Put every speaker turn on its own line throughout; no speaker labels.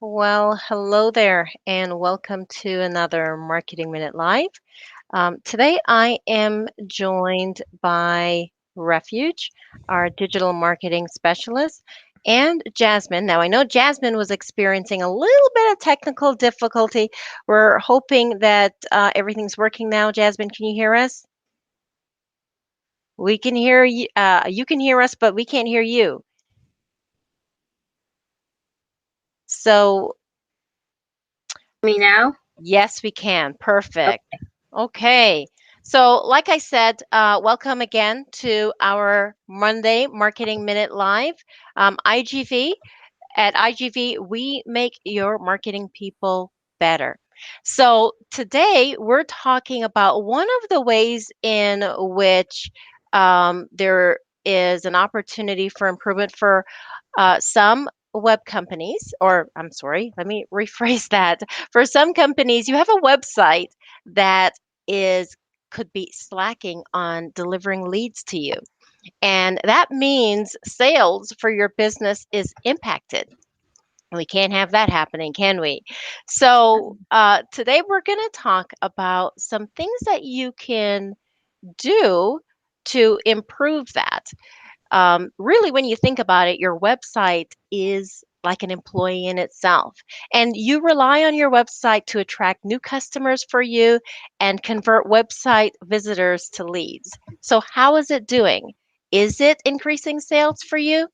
Well, hello there, and welcome to another Marketing Minute Live. Today, I am joined by Refuge, our digital marketing specialist, and Jasmine. Now, I know Jasmine was experiencing a little bit of technical difficulty. We're hoping that everything's working now. Jasmine, can you hear us? We can hear you. You can hear us, but we can't hear you. So,
Me now?
yes, we can. Perfect.
Okay.
Okay. So, like I said, welcome again to our Monday Marketing Minute Live. IGV. At IGV, we make your marketing people better. So, today we're talking about one of the ways in which there is an opportunity for improvement for some web companies, or I'm sorry, let me rephrase that. For some companies, you have a website that is could be slacking on delivering leads to you. And that means sales for your business is impacted. We can't have that happening, can we? So, today we're going to talk about some things that you can do to improve that. Really, when you think about it, your website is like an employee in itself. And you rely on your website to attract new customers for you and convert website visitors to leads. So, how is it doing? Is it increasing sales for you?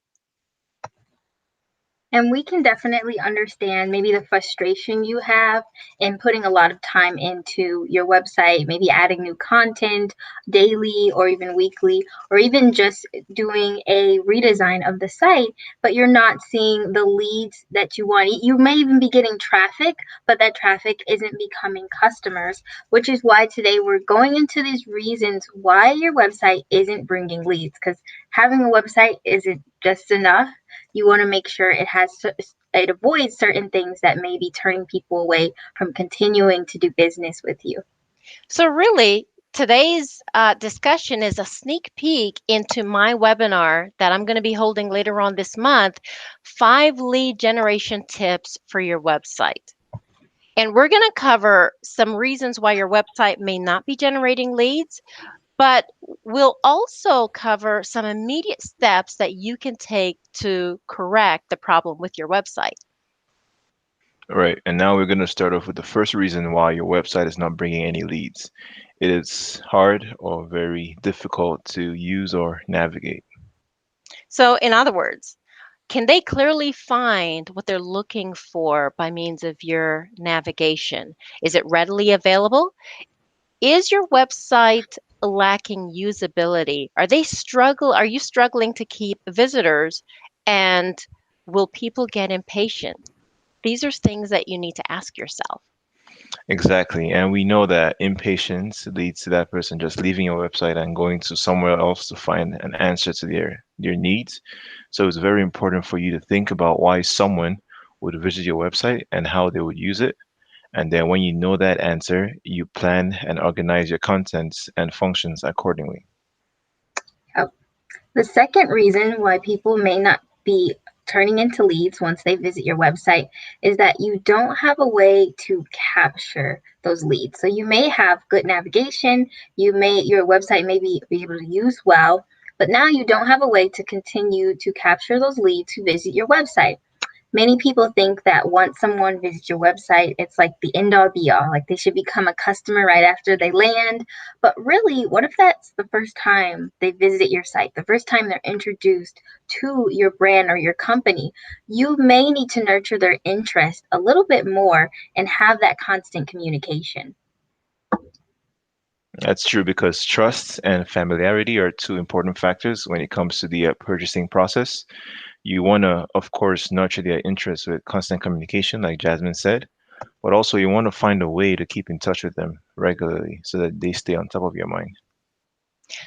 And we can definitely understand maybe the frustration you have in putting a lot of time into your website, maybe adding new content daily or even weekly, or even just doing a redesign of the site, but you're not seeing the leads that you want. You may even be getting traffic, but that traffic isn't becoming customers, which is why today we're going into these reasons why your website isn't bringing leads. Because having a website isn't just enough. You want to make sure it avoids certain things that may be turning people away from continuing to do business with you.
So, really, today's discussion is a sneak peek into my webinar that I'm going to be holding later on this month, 5 lead generation tips for your website. And we're going to cover some reasons why your website may not be generating leads, but we'll also cover some immediate steps that you can take to correct the problem with your website.
All right, and now we're going to start off with the first reason why your website is not bringing any leads. It is hard or very difficult to use or navigate.
So, in other words, can they clearly find what they're looking for by means of your navigation? Is it readily available? Is your website lacking usability? Are you struggling to keep visitors, and will people get impatient? These are things that you need to ask yourself.
Exactly, and we know that impatience leads to that person just leaving your website and going to somewhere else to find an answer to their needs. So it's very important for you to think about why someone would visit your website and how they would use it. And then when you know that answer, you plan and organize your contents and functions accordingly.
Oh. The second reason why people may not be turning into leads once they visit your website is that you don't have a way to capture those leads. So you may have good navigation, your website may be able to use well, but now you don't have a way to continue to capture those leads who visit your website. Many people think that once someone visits your website, it's like the end all be all, like they should become a customer right after they land. But really, what if that's the first time they visit your site, the first time they're introduced to your brand or your company? You may need to nurture their interest a little bit more and have that constant communication.
That's true because trust and familiarity are two important factors when it comes to the purchasing process. You want to, of course, nurture their interest with constant communication, like Jasmine said, but also you want to find a way to keep in touch with them regularly so that they stay on top of your mind.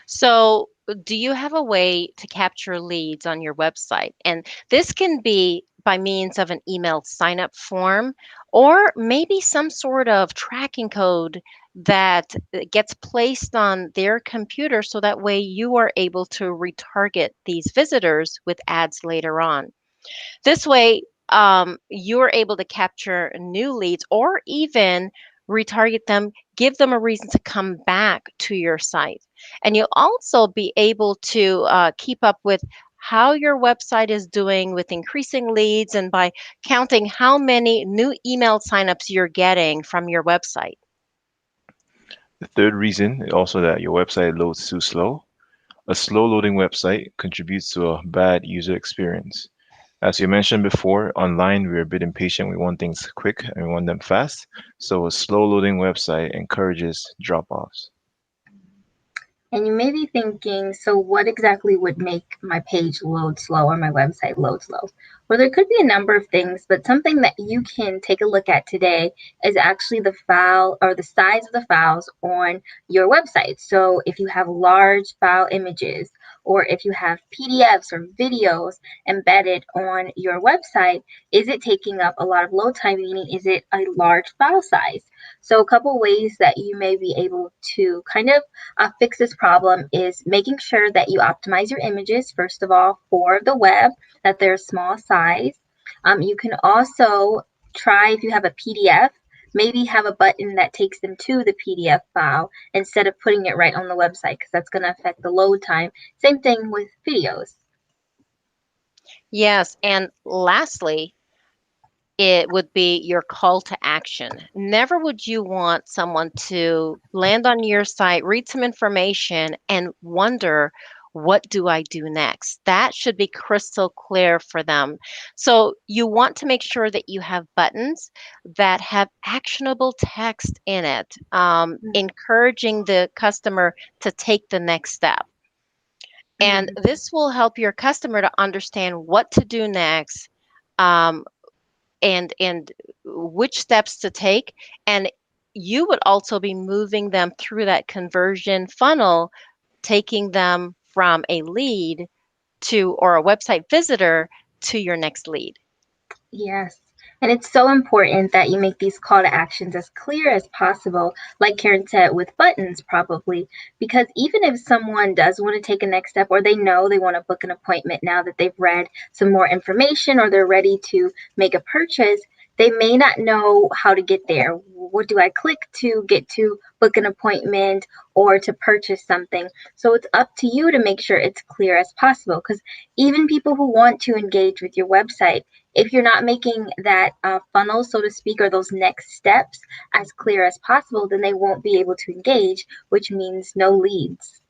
So, do you have a way to capture leads on your website? And this can be by means of an email sign up form or maybe some sort of tracking code that gets placed on their computer so that way you are able to retarget these visitors with ads later on. This way, you're able to capture new leads or even retarget them, give them a reason to come back to your site. And you'll also be able to keep up with how your website is doing with increasing leads and by counting how many new email signups you're getting from your website.
The third reason is also that your website loads too slow. A slow loading website contributes to a bad user experience. As you mentioned before, online we're a bit impatient. We want things quick and we want them fast. So a slow loading website encourages drop offs.
And you may be thinking, so what exactly would make my page load slow or my website load slow? Well, there could be a number of things, but something that you can take a look at today is actually the file or the size of the files on your website. So if you have large file images, or if you have PDFs or videos embedded on your website, is it taking up a lot of load time? Meaning, is it a large file size? So a couple ways that you may be able to kind of fix this problem is making sure that you optimize your images, first of all, for the web, that they're small size. You can also try, if you have a PDF, maybe have a button that takes them to the PDF file instead of putting it right on the website, because that's going to affect the load time. Same thing with videos.
Yes, and lastly, it would be your call to action. Never would you want someone to land on your site, read some information, and wonder, what do I do next? That should be crystal clear for them. So you want to make sure that you have buttons that have actionable text in it, encouraging the customer to take the next step. And
Mhm.
this will help your customer to understand what to do next. Um, and which steps to take, and you would also be moving them through that conversion funnel, taking them from a lead to or a website visitor to your next lead.
Yes. And it's so important that you make these call to actions as clear as possible, like Karen said, with buttons probably, because even if someone does want to take a next step or they know they want to book an appointment now that they've read some more information or they're ready to make a purchase, they may not know how to get there. What do I click to get to book an appointment or to purchase something? So it's up to you to make sure it's clear as possible, because even people who want to engage with your website, if you're not making that funnel, so to speak, or those next steps as clear as possible, then they won't be able to engage, which means no leads.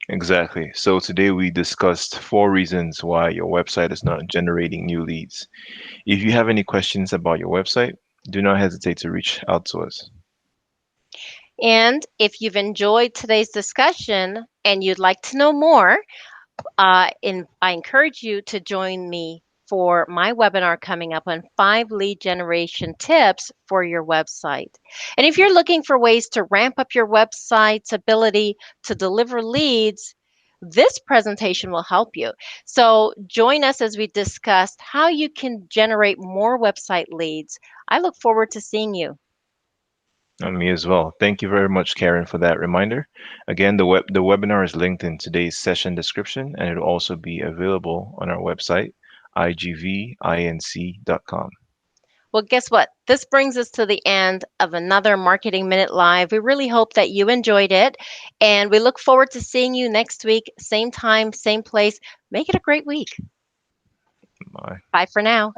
Exactly. So today we discussed 4 reasons why your website is not generating new leads. If you have any questions about your website, do not hesitate to reach out to us.
And if you've enjoyed today's discussion and you'd like to know more, I encourage you to join me for my webinar coming up on 5 lead generation tips for your website. And if you're looking for ways to ramp up your website's ability to deliver leads, this presentation will help you. So join us as we discuss how you can generate more website leads. I look forward to seeing you.
Me as well. Thank you very much, Karen, for that reminder. Again, the webinar is linked in today's session description, and it'll also be available on our website, igvinc.com.
Well, guess what? This brings us to the end of another Marketing Minute Live. We really hope that you enjoyed it, and we look forward to seeing you next week, same time, same place. Make it a great week.
Bye.
Bye for now.